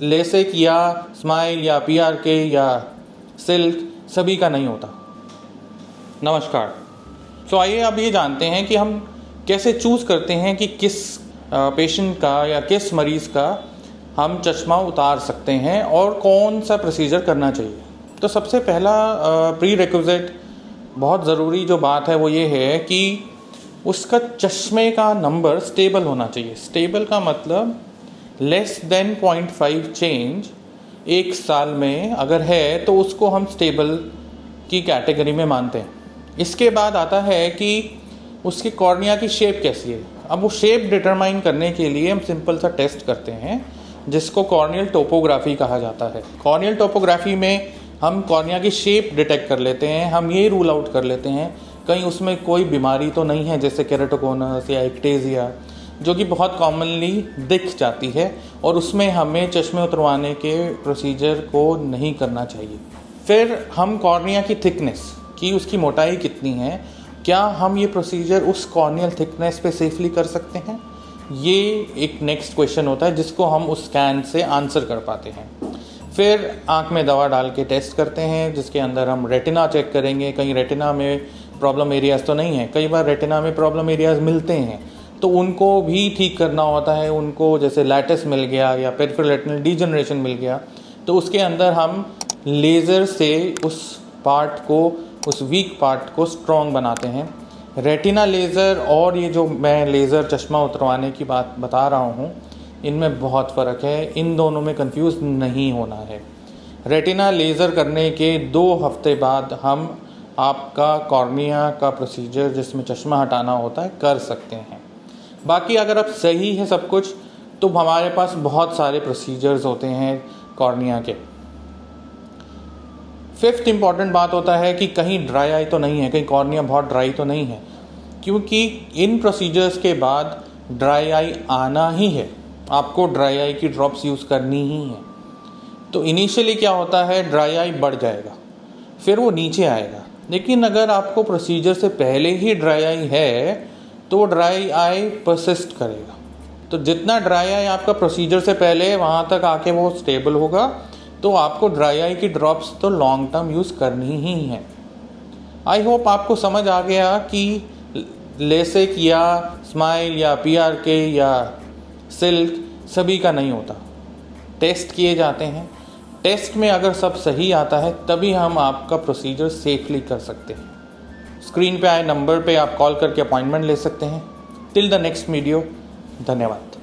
LASIK या smile या PRK या सिल्क सभी का नहीं होता। नमस्कार। आइए अब ये जानते हैं कि हम कैसे चूज़ करते हैं कि किस पेशेंट का या किस मरीज़ का हम चश्मा उतार सकते हैं और कौन सा प्रोसीजर करना चाहिए। तो सबसे पहला प्री रिक्विजिट बहुत ज़रूरी जो बात है वो ये है कि उसका चश्मे का नंबर स्टेबल होना चाहिए। स्टेबल का मतलब लेस देन 0.5 चेंज एक साल में अगर है तो उसको हम स्टेबल की कैटेगरी में मानते हैं। इसके बाद आता है कि उसकी कॉर्निया की शेप कैसी है। अब वो शेप डिटरमाइन करने के लिए हम सिंपल सा टेस्ट करते हैं जिसको कॉर्नियल टोपोग्राफी कहा जाता है। कॉर्नियल टोपोग्राफी में हम कॉर्निया की शेप डिटेक्ट कर लेते हैं। हम ये रूल आउट कर लेते हैं कहीं उसमें कोई बीमारी तो नहीं है जैसे केराटोकोनस या एक्टेजिया, जो कि बहुत कॉमनली दिख जाती है और उसमें हमें चश्मे उतरवाने के प्रोसीजर को नहीं करना चाहिए। फिर हम कॉर्निया की थिकनेस कि उसकी मोटाई कितनी है, क्या हम ये प्रोसीजर उस कॉर्नियल थिकनेस पे सेफली कर सकते हैं, ये एक नेक्स्ट क्वेश्चन होता है जिसको हम उस स्कैन से आंसर कर पाते हैं। फिर आँख में दवा डाल के टेस्ट करते हैं जिसके अंदर हम रेटिना चेक करेंगे, कहीं रेटिना में प्रॉब्लम एरियाज़ तो नहीं है। कई बार रेटिना में प्रॉब्लम एरियाज़ मिलते हैं तो उनको भी ठीक करना होता है। उनको जैसे लैटिस मिल गया या पेरिफेरल रेटिनल डीजनरेशन मिल गया तो उसके अंदर हम लेज़र से उस पार्ट को, उस वीक पार्ट को स्ट्रॉन्ग बनाते हैं। रेटिना लेज़र और ये जो मैं लेज़र चश्मा उतरवाने की बात बता रहा हूँ इनमें बहुत फ़र्क है। इन दोनों में कंफ्यूज नहीं होना है। रेटिना लेज़र करने के 2 हफ्ते बाद हम आपका कॉर्निया का प्रोसीजर जिसमें चश्मा हटाना होता है कर सकते हैं। बाकी अगर अब सही है सब कुछ तो हमारे पास बहुत सारे प्रोसीजर्स होते हैं कॉर्निया के। 5th इम्पॉर्टेंट बात होता है कि कहीं ड्राई आई तो नहीं है, कहीं कॉर्निया बहुत ड्राई तो नहीं है, क्योंकि इन प्रोसीजर्स के बाद ड्राई आई आना ही है। आपको ड्राई आई की ड्रॉप्स यूज़ करनी ही है। तो इनिशियली क्या होता है, ड्राई आई बढ़ जाएगा फिर वो नीचे आएगा। लेकिन अगर आपको प्रोसीजर से पहले ही ड्राई आई है तो वो ड्राई आई परसिस्ट करेगा। तो जितना ड्राई आई आपका प्रोसीजर से पहले वहाँ तक आके वो स्टेबल होगा तो आपको ड्राई आई की ड्रॉप्स तो लॉन्ग टर्म यूज़ करनी ही है। आई होप आपको समझ आ गया कि लेसिक या स्माइल या PRK या सिल्क सभी का नहीं होता। टेस्ट किए जाते हैं, टेस्ट में अगर सब सही आता है तभी हम आपका प्रोसीजर सेफली कर सकते हैं। स्क्रीन पे आए नंबर पे आप कॉल करके अपॉइंटमेंट ले सकते हैं। टिल द नेक्स्ट वीडियो, धन्यवाद।